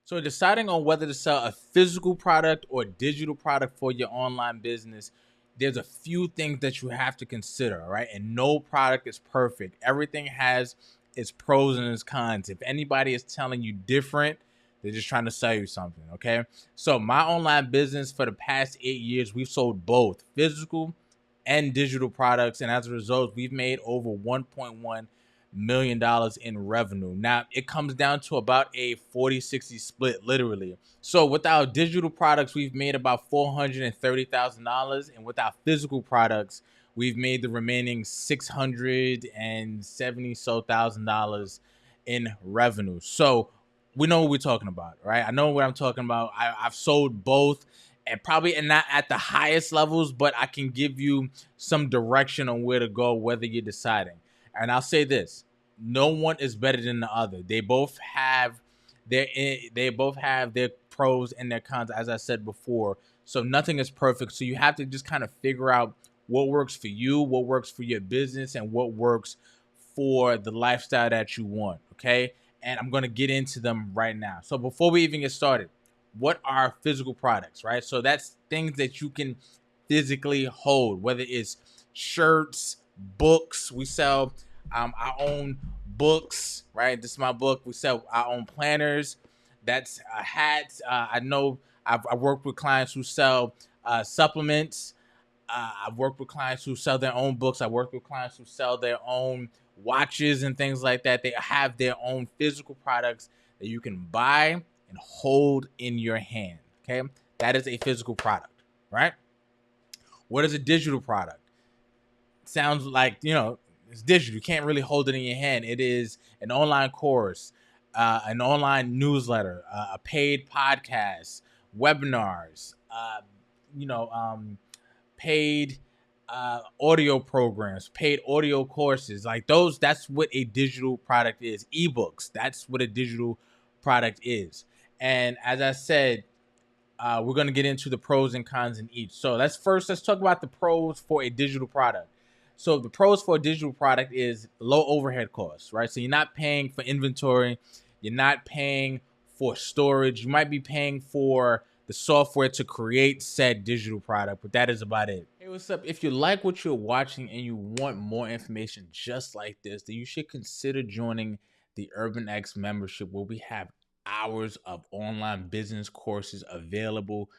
So deciding on whether to sell a physical product or digital product for your online business, there's a few things that you have to consider, right? And no product is perfect. Everything has its pros and its cons. If anybody is telling you different, they're just trying to sell you something, okay? So my online business for the past 8 years, we've sold both physical and digital products. And as a result, we've made over $1.1 million in revenue. Now, it comes down to about a 40-60 split, literally. So with our digital products, we've made about $430,000. And with our physical products, we've made the remaining $670,000 in revenue. So we know what we're talking about, right? I know what I'm talking about. I've sold both, and probably not at the highest levels, but I can give you some direction on where to go, whether you're deciding. And I'll say this: no one is better than the other. They both have their pros and their cons, as I said before. So nothing is perfect. So you have to just kind of figure out what works for you, what works for your business, and what works for the lifestyle that you want. Okay. And I'm going to get into them right now. So before we even get started, what are physical products, right? So that's things that you can physically hold, whether it's shirts, books. We sell our own books, right? This is my book. We sell our own planners. That's hats. I know I've worked with clients who sell supplements. I've worked with clients who sell their own books. I work with clients who sell their own watches and things like that. They have their own physical products that you can buy and hold in your hand. Okay, that is a physical product, right? What is a digital product? Sounds like, it's digital. You can't really hold it in your hand. It is an online course, an online newsletter, a paid podcast, webinars, paid audio programs, paid audio courses, like those. That's what a digital product is. Ebooks, that's what a digital product is. And as I said, we're going to get into the pros and cons in each. So let's talk about the pros for a digital product. So the pros for a digital product is low overhead costs, right? So you're not paying for inventory, you're not paying for storage. You might be paying for the software to create said digital product, but that is about it. Hey, what's up? If you like what you're watching and you want more information just like this, then you should consider joining the Urban X membership, where we have hours of online business courses available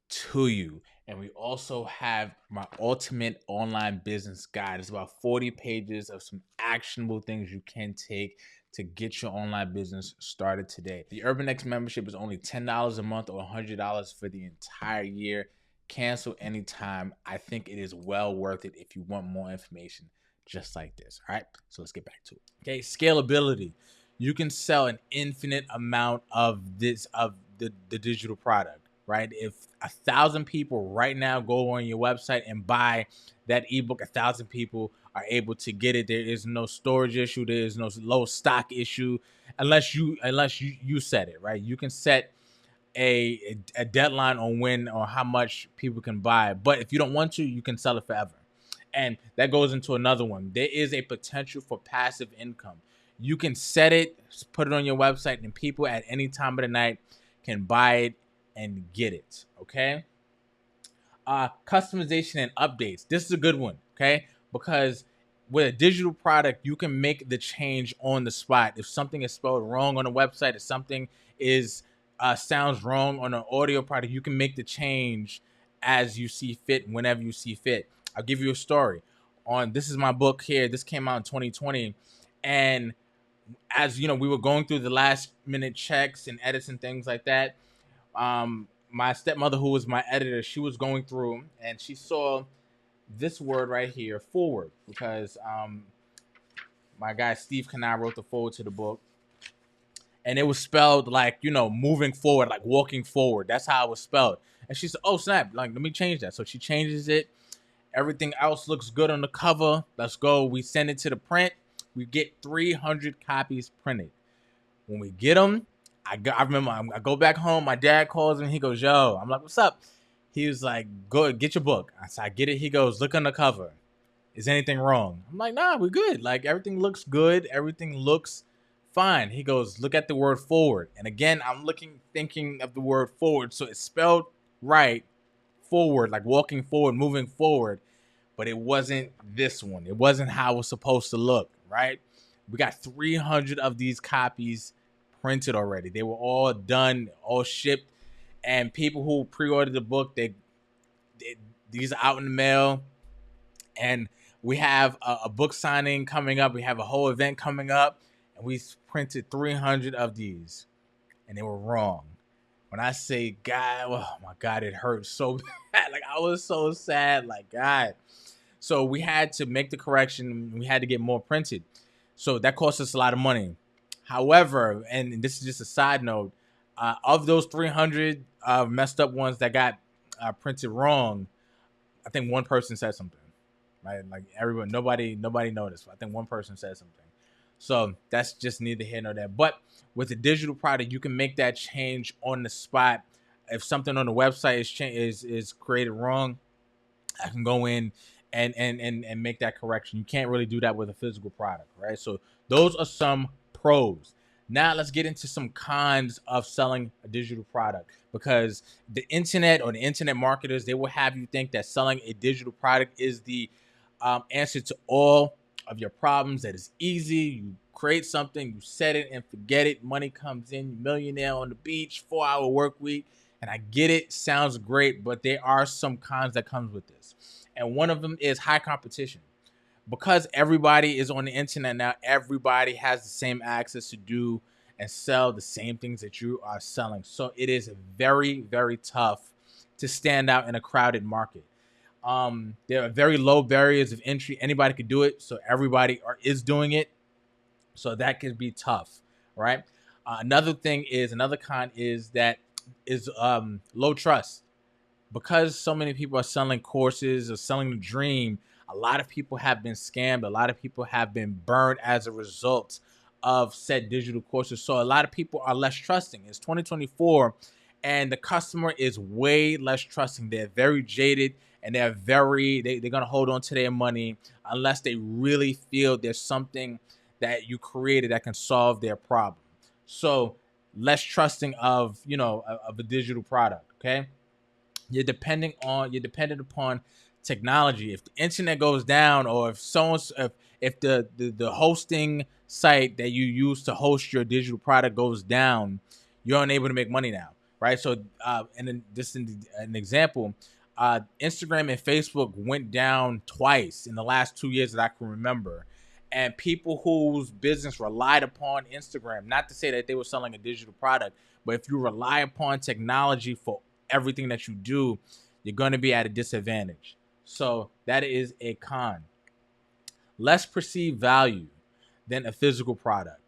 to you. And we also have my ultimate online business guide. It's about 40 pages of some actionable things you can take to get your online business started today. The Urban X membership is only $10 a month or $100 for the entire year. Cancel anytime. I think it is well worth it if you want more information just like this. All right, so let's get back to it. Okay, scalability. You can sell an infinite amount of the digital product, right? If 1,000 people right now go on your website and buy that ebook, 1,000 people are able to get it. There is no storage issue. There is no low stock issue unless you set it, right? You can set a deadline on when or how much people can buy. But if you don't want to, you can sell it forever. And that goes into another one. There is a potential for passive income. You can set it, put it on your website, and people at any time of the night can buy it and get it. Okay. Customization and updates. This is a good one. Okay. Because with a digital product, you can make the change on the spot. If something is spelled wrong on a website, if something is sounds wrong on an audio product, you can make the change as you see fit, whenever you see fit. I'll give you a story. This is my book here. This came out in 2020, and as you know, we were going through the last minute checks and edits and things like that. My stepmother, who was my editor, she was going through and she saw this word right here, forward, because my guy Steve Canal wrote the forward to the book, and it was spelled like, moving forward, like walking forward. That's how it was spelled. And she said, "Oh snap! Like, let me change that." So she changes it. Everything else looks good on the cover. Let's go. We send it to the print. We get 300 copies printed. When we get them, I remember I go back home. My dad calls me. He goes, "Yo," I'm like, "What's up?" He was like, "Go get your book." I said, "I get it." He goes, "Look on the cover. Is anything wrong?" I'm like, "Nah, we're good. Like, everything looks good. Everything looks Fine. He goes, look at the word forward. And again, I'm thinking of the word forward. So it's spelled right, forward, like walking forward, moving forward. But it wasn't this one. It wasn't how it was supposed to look, right? We got 300 of these copies printed already. They were all done, all shipped. And people who pre-ordered the book, these are out in the mail. And we have a book signing coming up. We have a whole event coming up. And we printed 300 of these. And they were wrong. When I say God, oh my God, it hurt so bad. Like, I was so sad. Like, God. So we had to make the correction. We had to get more printed. So that cost us a lot of money. However, and this is just a side note, of those 300 messed up ones that got printed wrong, I think one person said something, right? Like everyone, nobody noticed. I think one person said something. So that's just neither here nor there. But with a digital product, you can make that change on the spot. If something on the website is created wrong, I can go in and make that correction. You can't really do that with a physical product, right? So those are some pros. Now let's get into some cons of selling a digital product, because the internet or the internet marketers, they will have you think that selling a digital product is the answer to all of your problems. That is easy. You create something, you set it and forget it. Money comes in, millionaire on the beach, 4-hour work week. And I get it, sounds great, but there are some cons that comes with this. And one of them is high competition. Because everybody is on the internet now, everybody has the same access to do and sell the same things that you are selling. So it is very, very tough to stand out in a crowded market. There are very low barriers of entry. Anybody could do it. So everybody is doing it. So that can be tough, right? Another con is that is low trust. Because so many people are selling courses or selling the dream, a lot of people have been scammed. A lot of people have been burned as a result of said digital courses. So a lot of people are less trusting. It's 2024 and the customer is way less trusting. They're very jaded and they're going to hold on to their money unless they really feel there's something that you created that can solve their problem. So less trusting of a digital product. Okay. You're dependent upon technology. If the internet goes down, or if the hosting site that you use to host your digital product goes down, you're unable to make money now, right? So, and then just an example, Instagram and Facebook went down twice in the last 2 years that I can remember. And people whose business relied upon Instagram, not to say that they were selling a digital product, but if you rely upon technology for everything that you do, you're going to be at a disadvantage. So that is a con. Less perceived value than a physical product.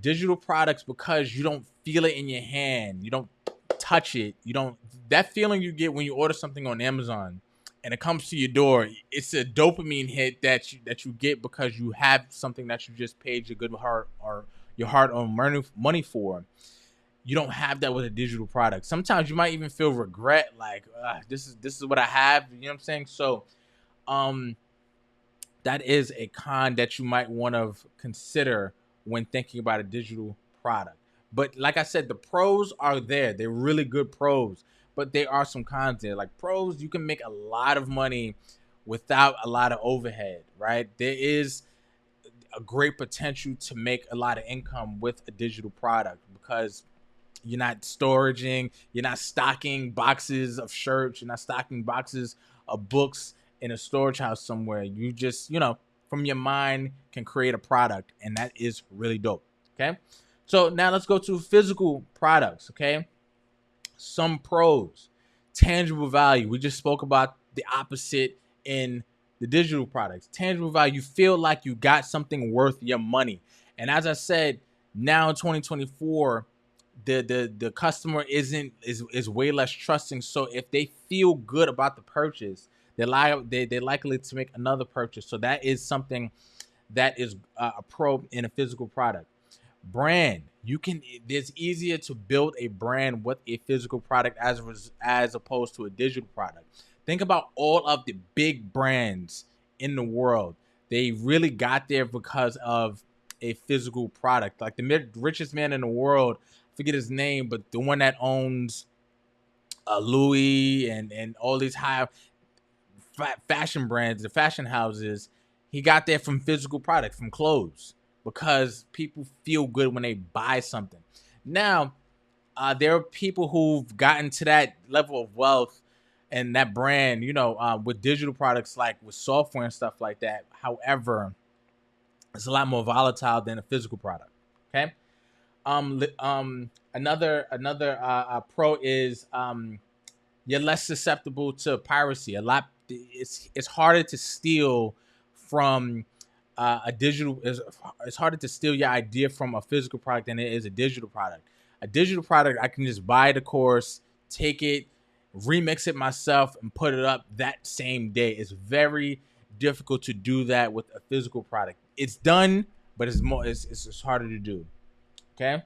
Digital products, because you don't feel it in your hand, you don't touch it, that feeling you get when you order something on Amazon and it comes to your door, it's a dopamine hit that you get because you have something that you just paid your good heart or your hard-earned money for. You don't have that with a digital product. Sometimes you might even feel regret, like this is what I have. You know what I'm saying? So, that is a con that you might want to consider when thinking about a digital product. But like I said, the pros are there. They're really good pros, but there are some cons there. Like pros, you can make a lot of money without a lot of overhead, right? There is a great potential to make a lot of income with a digital product because you're not you're not stocking boxes of shirts, you're not stocking boxes of books in a storage house somewhere. You just, from your mind can create a product, and that is really dope. Okay. So now let's go to physical products. Okay. Some pros, tangible value. We just spoke about the opposite in the digital products. Tangible value, you feel like you got something worth your money. And as I said, now in 2024, the customer is way less trusting. So if they feel good about the purchase, they're likely to make another purchase. So that is something that is a pro in a physical product. Brand, it's easier to build a brand with a physical product as opposed to a digital product. Think about all of the big brands in the world. They really got there because of a physical product. Like the richest man in the world, I forget his name, but the one that owns Louis and all these high fashion brands, the fashion houses, he got there from physical product, from clothes, because people feel good when they buy something. Now, there are people who've gotten to that level of wealth and that brand, with digital products, like with software and stuff like that. However, it's a lot more volatile than a physical product. Okay. Another pro is you're less susceptible to piracy. It's harder to steal from a digital. It's harder to steal your idea from a physical product than it is a digital product. A digital product, I can just buy the course, take it, remix it myself, and put it up that same day. It's very difficult to do that with a physical product. It's done, but it's harder to do. Okay.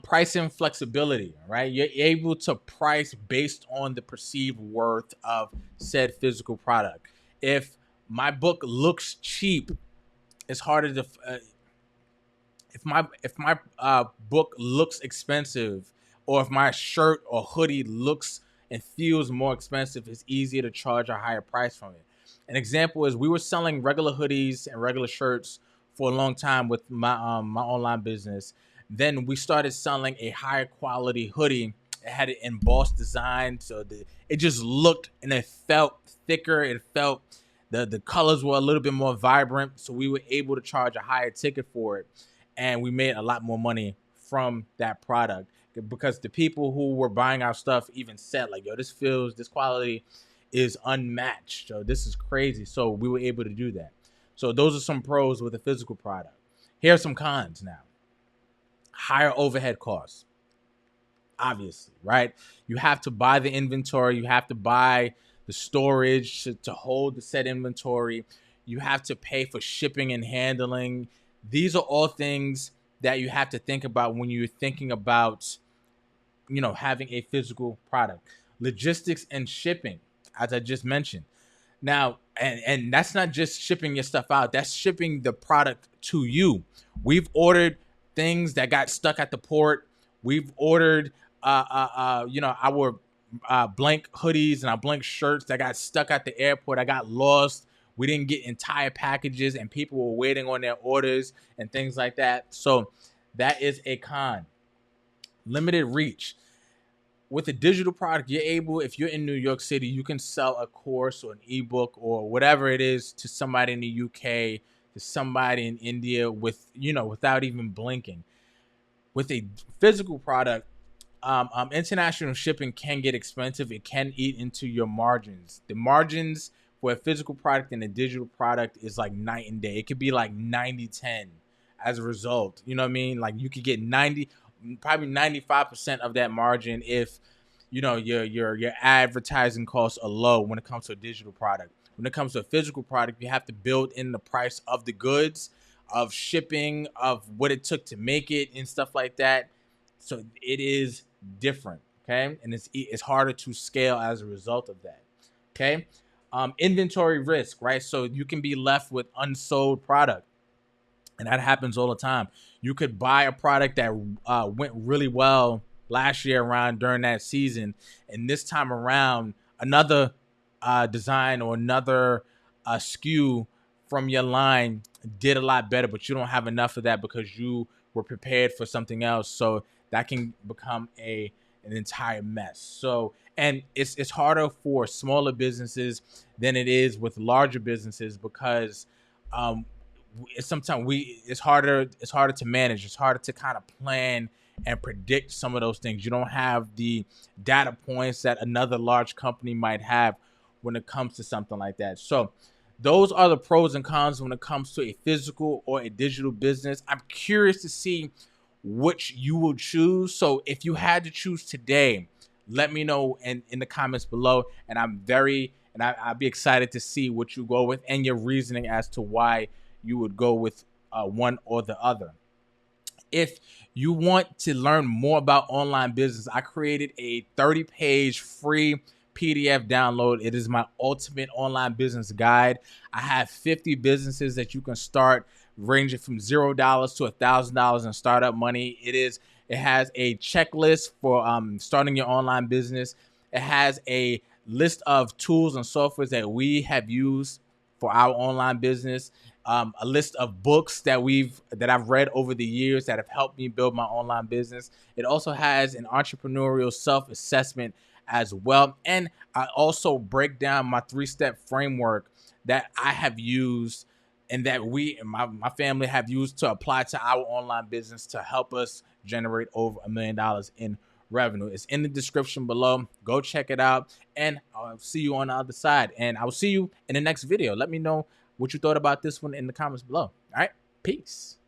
Pricing flexibility, right? You're able to price based on the perceived worth of said physical product. If my book looks cheap, it's harder to if my book looks expensive, or if my shirt or hoodie looks and feels more expensive, it's easier to charge a higher price from it. An example is we were selling regular hoodies and regular shirts for a long time with my online business. Then we started selling a higher quality hoodie. It had an embossed design, so it just looked and it felt thicker. It felt the colors were a little bit more vibrant, so we were able to charge a higher ticket for it, and we made a lot more money from that product because the people who were buying our stuff even said, like, yo, this quality is unmatched. So this is crazy. So we were able to do that. So those are some pros with a physical product. Here are some cons now. Higher overhead costs, obviously, right? You have to buy the inventory. You have to buy the storage to hold the set inventory. You have to pay for shipping and handling. These are all things that you have to think about when you're thinking about, having a physical product. Logistics and shipping, as I just mentioned. Now, and that's not just shipping your stuff out. That's shipping the product to you. We've ordered things that got stuck at the port. We've ordered, our blank hoodies and our blank shirts that got stuck at the airport. I got lost. We didn't get entire packages, and people were waiting on their orders and things like that. So that is a con. Limited reach. With a digital product, you're able, if you're in New York City, you can sell a course or an ebook or whatever it is to somebody in the UK, to somebody in India without even blinking. With a physical product, international shipping can get expensive. It can eat into your margins. The margins for a physical product and a digital product is like night and day. It could be like 90-10 as a result. You know what I mean? Like you could get 90, probably 95% of that margin if your advertising costs are low when it comes to a digital product. When it comes to a physical product, you have to build in the price of the goods, of shipping, of what it took to make it and stuff like that. So it is different, okay? And it's harder to scale as a result of that, okay? Inventory risk, right? So you can be left with unsold product, and that happens all the time. You could buy a product that went really well last year around during that season, and this time around, another design or another SKU from your line did a lot better, but you don't have enough of that because you were prepared for something else. So that can become an entire mess. So, and it's harder for smaller businesses than it is with larger businesses because it's harder to manage. It's harder to kind of plan and predict some of those things. You don't have the data points that another large company might have when it comes to something like that. So those are the pros and cons when it comes to a physical or a digital business. I'm curious to see which you will choose. So if you had to choose today, let me know in the comments below. And I'll be excited to see what you go with and your reasoning as to why you would go with one or the other. If you want to learn more about online business, I created a 30-page free PDF download. It is my ultimate online business guide. I have 50 businesses that you can start ranging from $0 to $1,000 in startup money. It has a checklist for starting your online business. It has a list of tools and softwares that we have used for our online business. A list of books that I've read over the years that have helped me build my online business. It also has an entrepreneurial self-assessment as well. And I also break down my 3-step framework that I have used and that my family have used to apply to our online business to help us generate over $1 million in revenue. It's in the description below. Go check it out, and I'll see you on the other side. And I'll see you in the next video. Let me know what you thought about this one in the comments below. All right, peace.